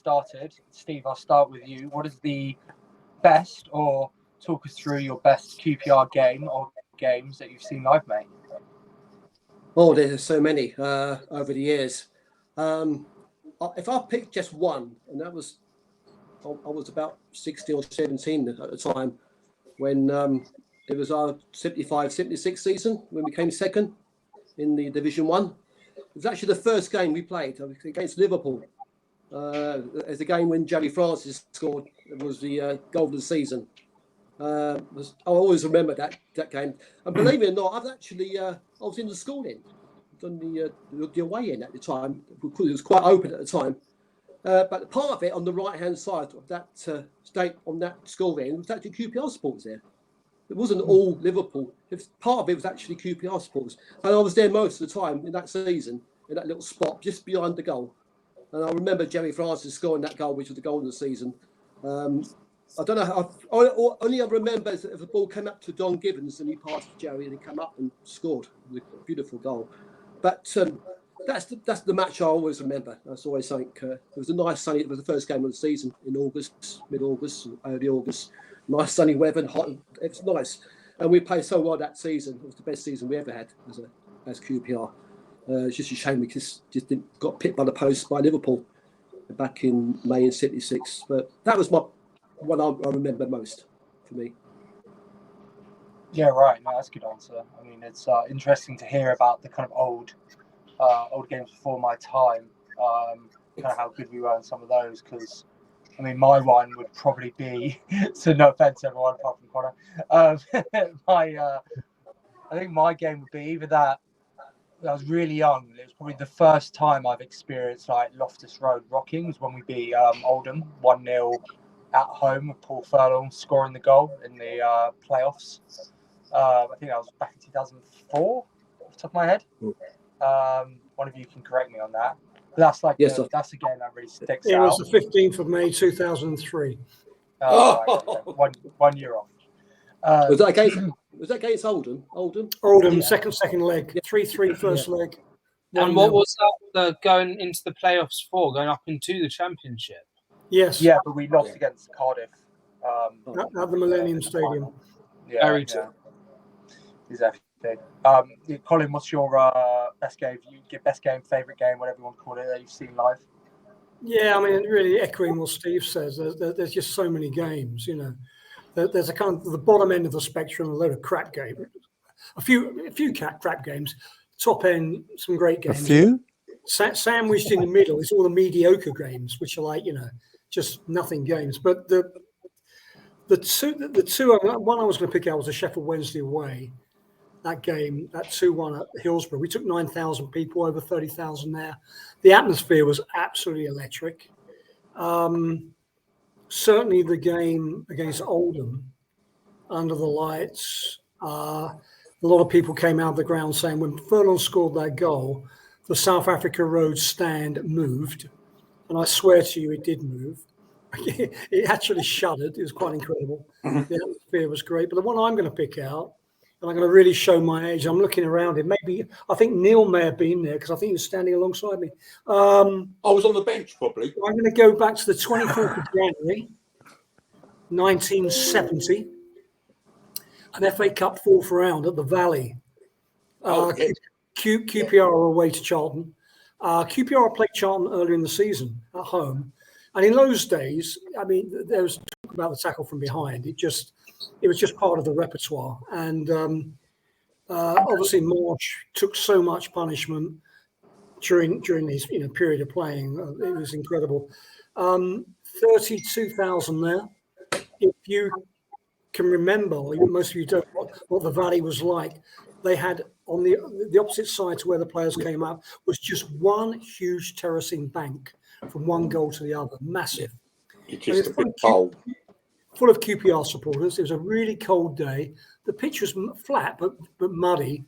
started. Steve, I'll start with you. What is the best, or talk us through your best QPR game or games that you've seen live, mate? Oh, there's so many over the years. If I pick just one, and that was, I was about 16 or 17 at the time when it was our 75-76 season when we came second in the Division 1. It was actually the first game we played against Liverpool. It's a game when Jerry Francis scored. It was the goal of the season. I always remember that game. And believe it or not, I was in the school end, done the away end at the time because it was quite open at the time. But part of it on the right-hand side of that state on that school end was actually QPR supporters there. It wasn't all Liverpool. Part of it was actually QPR supporters. And I was there most of the time in that season, in that little spot just behind the goal. And I remember Jerry Francis scoring that goal, which was the goal of the season. I don't know how. Only I remember is that if the ball came up to Don Gibbons and he passed to Jerry and he came up and scored. It was a beautiful goal. But that's the match I always remember. That's always something. It was a nice sunny. It was the first game of the season in August, mid-August, early August. Nice sunny weather and hot. It was nice, and we played so well that season. It was the best season we ever had as QPR. It's just a shame we just got picked by the post by Liverpool back in May in '76. But that was my one I remember most for me. Yeah, right. No, that's a good answer. I mean, it's interesting to hear about the kind of old games before my time. Kind of how good we were in some of those, because I mean, my one would probably be, so no offense to everyone apart from Connor. I think my game would be either that. I was really young. It was probably the first time I've experienced like Loftus Road rocking was when we beat Oldham 1-0 at home with Paul Furlong scoring the goal in the playoffs. I think that was back in 2004, off the top of my head. One of you can correct me on that. But that's like that's a game that really sticks out. It was the 15th of May 2003. Right, okay. one year off. Was that against Oldham? Oldham, yeah. second leg. 3-3 first leg. And what was that going into the playoffs for? Going up into the Championship? Yes. Yeah, but we lost against Cardiff. At the Millennium Stadium. Yeah, very true. Exactly. Colin, what's your best game? Best game, favourite game, whatever you want to call it, that you've seen live? Yeah, I mean, really echoing what Steve says, there's just so many games, you know. There's a kind of the bottom end of the spectrum, a load of crap games, a few crap games, top end, some great games. A few? Sandwiched in the middle is all the mediocre games, which are like, you know, just nothing games. But the two one I was going to pick out was the Sheffield Wednesday away. That game, that 2-1 at Hillsborough. We took 9,000 people, over 30,000 there. The atmosphere was absolutely electric. Certainly the game against Oldham, under the lights, a lot of people came out of the ground saying when Furlong scored that goal, the South Africa Road stand moved. And I swear to you, it did move. It actually shuddered. It was quite incredible. The atmosphere was great. But the one I'm going to pick out, and I'm going to really show my age, I'm looking around it. Maybe, I think Neil may have been there because I think he was standing alongside me. I was on the bench, probably. I'm going to go back to the 24th of January, 1970. An FA Cup fourth round at the Valley. QPR are away to Charlton. QPR played Charlton earlier in the season at home. And in those days, I mean, there was talk about the tackle from behind. It was just part of the repertoire. And obviously Marsh took so much punishment during his period of playing. It was incredible. 32,000 there. If you can remember, most of you don't, what the Valley was like. They had on the opposite side to where the players came up was just one huge terracing bank from one goal to the other, massive. It's just a bit cold. Full of QPR supporters. It was a really cold day. The pitch was flat but muddy.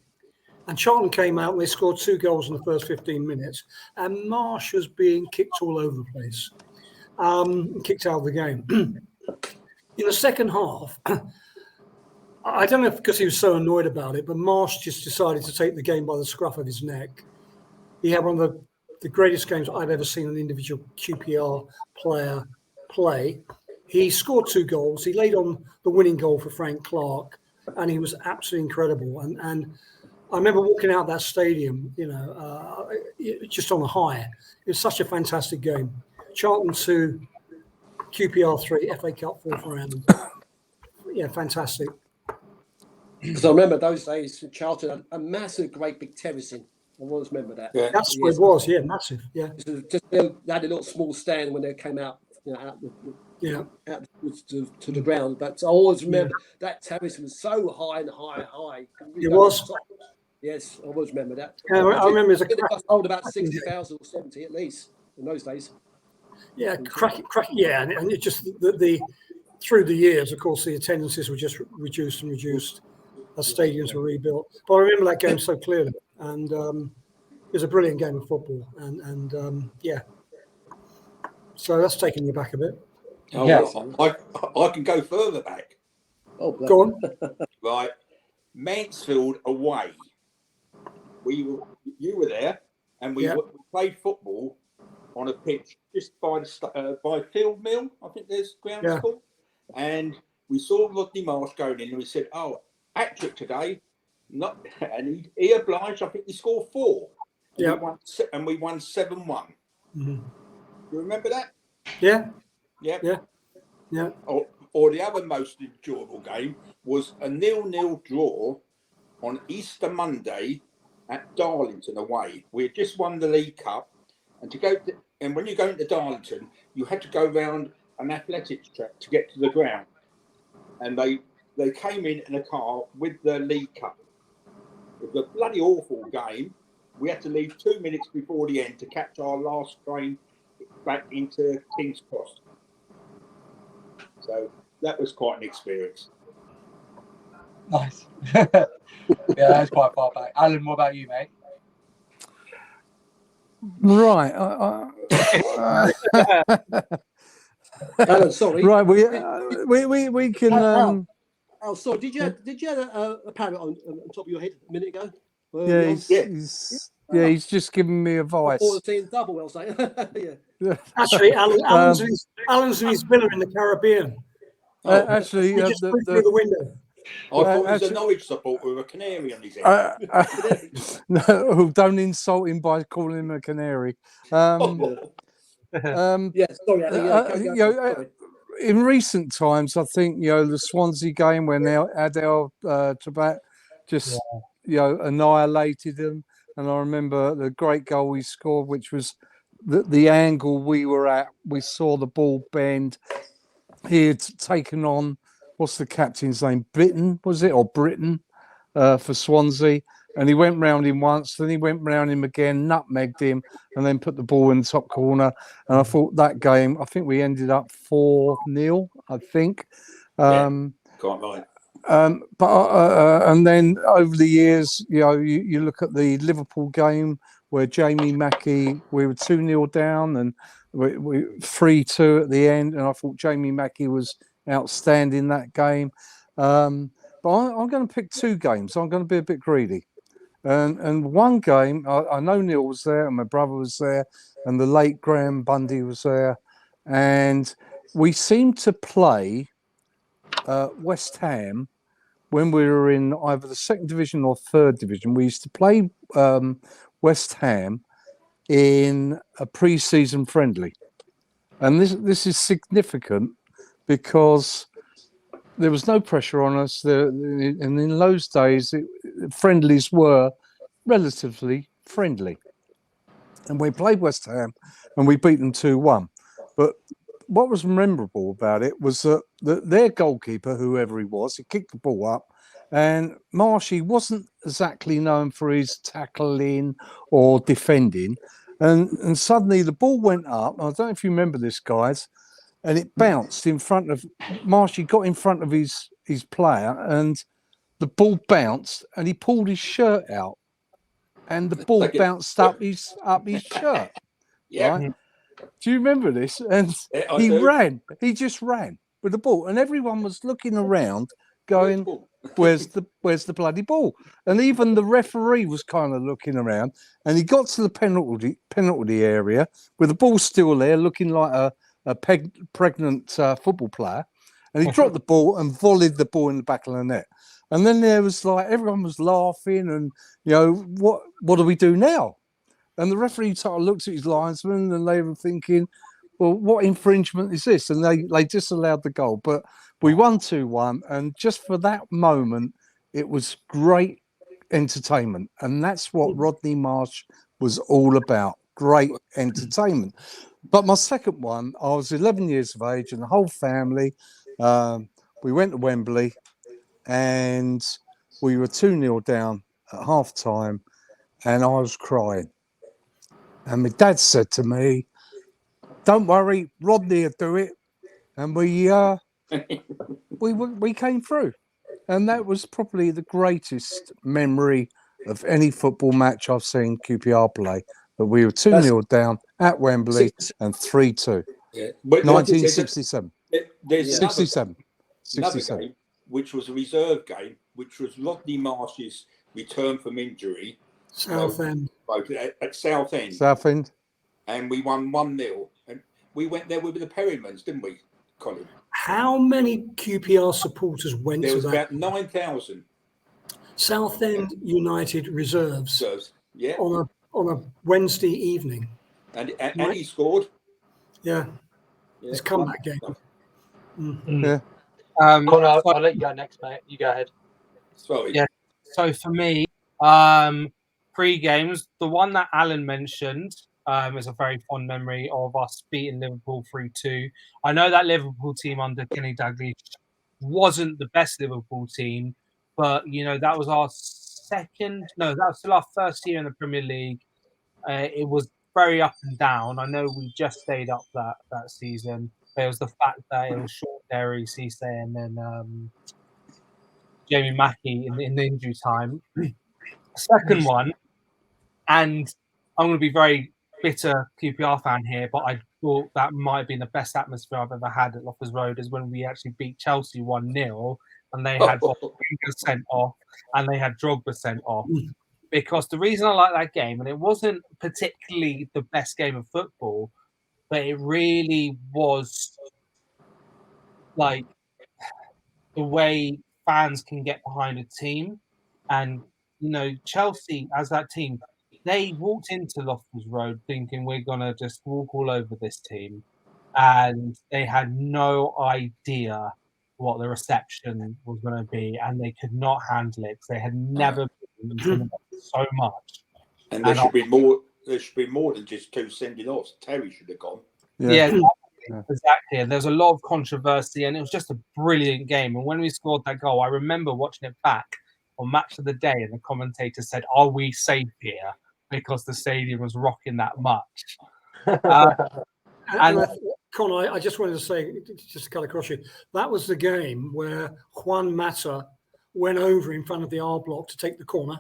And Charlton came out and they scored 2 goals in the first 15 minutes. And Marsh was being kicked all over the place, kicked out of the game. In the second half, I don't know if because he was so annoyed about it, but Marsh just decided to take the game by the scruff of his neck. He had one of the the greatest games I've ever seen an individual QPR player play. He scored 2 goals. He laid on the winning goal for Frank Clark, and he was absolutely incredible. And I remember walking out that stadium, just on a high. It was such a fantastic game. Charlton 2, QPR 3, FA Cup 4th round. Yeah, fantastic. Because I remember those days, Charlton had a massive, great big terracing. I always remember that. Yeah. That's what it was. Yeah, massive. Yeah. Just they had a little small stand when they came out, out to the ground. But I always remember that terrace was so high and high. It was. Yes, I always remember that. Yeah, I remember it must hold about 60,000 or 70 at least in those days. Yeah, cracking. Yeah, and it just the through the years, of course, the attendances were just reduced as stadiums were rebuilt. But I remember that game so clearly, and it was a brilliant game of football. And yeah, so that's taken you back a bit. Oh, Yes. I can go further back. Oh, Go on. Right, Mansfield away. You were there, and we played football on a pitch just by Field Mill. I think there's ground called. And we saw Rodney Marsh going in, and we said, "Oh, hat-trick today." And he obliged. I think he scored 4. Yeah, and we won 7-1. Mm-hmm. You remember that? Yeah. Yeah. Yeah. Or the other most enjoyable game was a 0-0 draw on Easter Monday at Darlington away. We had just won the League Cup, and when you go into Darlington, you had to go round an athletics track to get to the ground. And they came in a car with the League Cup. It was a bloody awful game. We had to leave 2 minutes before the end to catch our last train back into King's Cross. So that was quite an experience. Nice. Yeah, that's quite far back. Alan, what about you, mate? Right. Alan, sorry. Right. We can. Oh, sorry. Did you have a parrot on top of your head a minute ago? Yeah, he's just giving me advice. Or saying double, I'll say. Yeah. Actually, Alan's in his villa in the Caribbean. Actually, He just threw through the window. I thought he was a Norwich supporter with a canary on his head. No, don't insult him by calling him a canary. Sorry, Alan. In recent times, I think the Swansea game when Adel Tabat just annihilated them, and I remember the great goal he scored, which was the angle we were at. We saw the ball bend. He had taken on, what's the captain's name? Britton, was it? Or Britain for Swansea. And he went round him once, then he went round him again, nutmegged him, and then put the ball in the top corner. And I thought that game, I think we ended up 4-0, I think. Quite right. And then over the years, you look at the Liverpool game where Jamie Mackey, we were 2-0 down and we 3-2 at the end. And I thought Jamie Mackey was outstanding that game. But I'm going to pick 2 games. I'm going to be a bit greedy. And one game, I know Neil was there and my brother was there and the late Graham Bundy was there. And we seemed to play West Ham when we were in either the 2nd division or 3rd division. We used to play West Ham in a pre-season friendly. And this is significant because there was no pressure on us. And in those days, friendlies were relatively friendly. And we played West Ham and we beat them 2-1. But what was memorable about it was that their goalkeeper, whoever he was, he kicked the ball up. And Marshy wasn't exactly known for his tackling or defending. And suddenly the ball went up. I don't know if you remember this, guys. And it bounced in front of Marshy, got in front of his player, and the ball bounced, and he pulled his shirt out, and the ball bounced up his shirt. Yeah. Right? Do you remember this? And he ran. He just ran with the ball, and everyone was looking around, going, where's the bloody ball? And even the referee was kind of looking around, and he got to the penalty area with the ball still there, looking like a pregnant football player, and he dropped the ball and volleyed the ball in the back of the net. And then there was like everyone was laughing, and what do we do now? And the referee sort of looked at his linesman, and they were thinking, well, what infringement is this? And they disallowed the goal, but we won 2-1, and just for that moment, it was great entertainment, and that's what Rodney Marsh was all about. Great entertainment. But my second one, I was 11 years of age, and the whole family, we went to Wembley, and we were 2-0 down at half time, and I was crying. And my dad said to me, "Don't worry, Rodney will do it." And we came through. And that was probably the greatest memory of any football match I've seen QPR play. But we were 2-0 down at Wembley and 3-2. Yeah. But 1967. There's 67. another 67. game, which was a reserve game, which was Rodney Marsh's return from injury. Southend. At Southend. Southend. And we won 1-0. And we went there with the Perrymans, didn't we, Colin? How many QPR supporters went There to was that? about 9,000. Southend United reserves Yeah. on a Wednesday evening. And he scored. Yeah. His comeback game. Yeah. Connor, I'll let you go next, mate. You go ahead. Sorry. Yeah. So for me, pre-games, the one that Alan mentioned is a very fond memory of us beating Liverpool 3-2. I know that Liverpool team under Kenny Dalglish wasn't the best Liverpool team, but that was our that was still our first year in the Premier League. It was very up and down. I know we just stayed up that season. But it was the fact that it was Sean Derry, Cisse, and then Jamie Mackey in the injury time. Second one, and I'm going to be very bitter QPR fan here, but I thought that might have been the best atmosphere I've ever had at Loftus Road, is when we actually beat Chelsea 1-0, and they had Wenger sent off, and they had Drogba sent off. Because the reason I like that game, and it wasn't particularly the best game of football, but it really was like the way fans can get behind a team. And Chelsea, as that team, they walked into Loftus Road thinking we're gonna just walk all over this team, and they had no idea what the reception was going to be, and they could not handle it because they had never been intimidated so much. And there should be more. There should be more than just 2 sending offs. Terry should have gone. Yeah, exactly. And there's a lot of controversy, and it was just a brilliant game. And when we scored that goal, I remember watching it back on Match of the Day, and the commentator said, "Are we safe here?" Because the stadium was rocking that much. And Connor, I just wanted to say, just to cut across you, that was the game where Juan Mata went over in front of the R block to take the corner.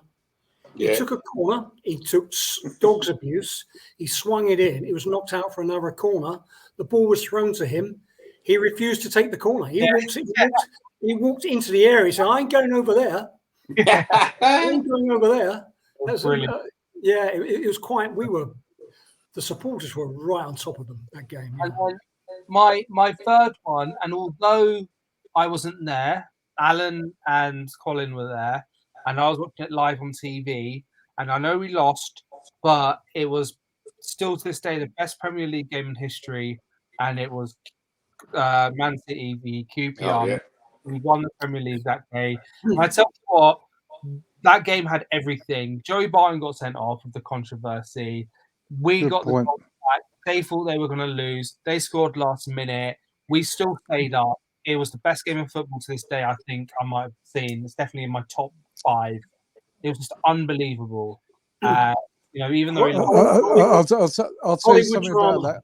Yeah. He took a corner. He took dog's abuse. He swung it in. It was knocked out for another corner. The ball was thrown to him. He refused to take the corner. He walked into the area. He said, "I ain't going over there. I ain't going over there." That was it was quite. The supporters were right on top of them that game. Yeah. And then my third one, and although I wasn't there, Alan and Colin were there, and I was watching it live on TV, and I know we lost, but it was still to this day the best Premier League game in history, and it was Man City v QPR. Oh, yeah. We won the Premier League that day. And I tell you what, that game had everything. Joey Barton got sent off with the controversy. We got the goal back. They thought they were going to lose. They scored last minute. We still stayed up. It was the best game of football to this day, I think I might have seen. It's definitely in my top 5. It was just unbelievable. Even though I'll tell you something about that.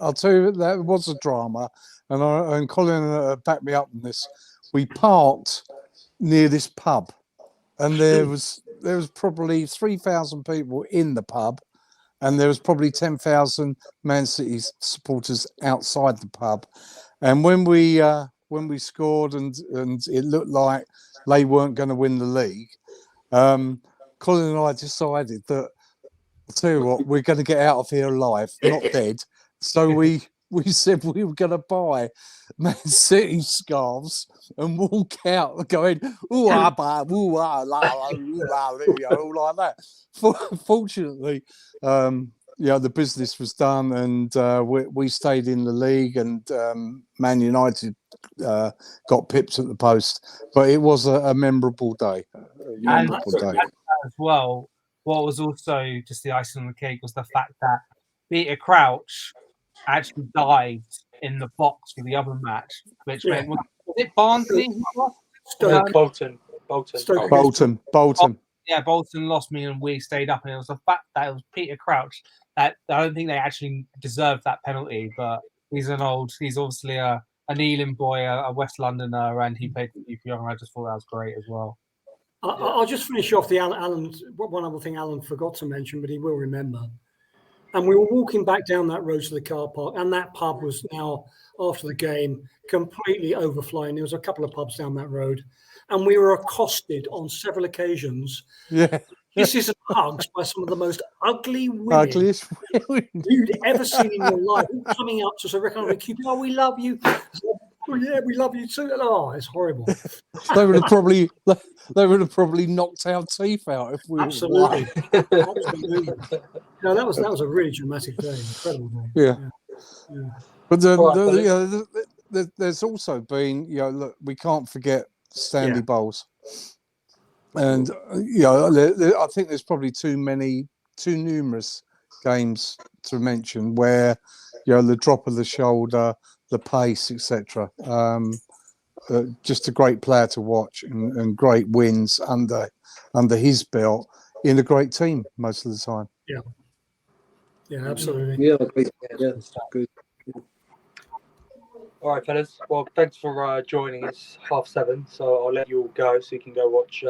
I'll tell you that was a drama, and Colin backed me up on this. We parked near this pub, and there was probably 3,000 people in the pub, and there was probably 10,000 Man City supporters outside the pub. And when we when we scored and it looked like they weren't going to win the league, Colin and I decided that, I'll tell you what, we're going to get out of here alive, not dead. So we said we were going to buy Man City scarves and walk out going, ooh, ah, bah, ooh, ah, la, la, ooh, la, all like that. Fortunately, the business was done and we stayed in the league, and Man United got pipped at the post. But it was a memorable day. As well, what was also just the icing on the cake was the fact that Peter Crouch actually died in the box for the other match, which meant, was it Barnsley? Bolton. Bolton. Yeah, Bolton lost me and we stayed up, and it was the fact that it was Peter Crouch that I don't think they actually deserved that penalty, but he's obviously an Ealing boy, a West Londoner, and he played for QPR, and I just thought that was great as well. I'll just finish off the Alan. One other thing Alan forgot to mention, but he will remember. And we were walking back down that road to the car park, and that pub was now, after the game, completely overflowing. There was a couple of pubs down that road, and we were accosted on several occasions. Yeah. Kisses and hugs by some of the most ugly women you'd ever seen in your life, coming up to us, QPR, we love you. Oh yeah, we love you too. Oh, it's horrible. They would have probably knocked our teeth out if we absolutely. Absolutely. No, that was a really dramatic day, incredible day. Yeah. But there's also been, look, we can't forget Stanley Bowles, and I think there's probably too numerous games to mention where the drop of the shoulder, the pace, etc. Just a great player to watch, and great wins under his belt in a great team most of the time. Yeah, absolutely. Yeah, great. Yeah, good. All right, fellas. Well, thanks for joining. It's 7:30, so I'll let you all go so you can go watch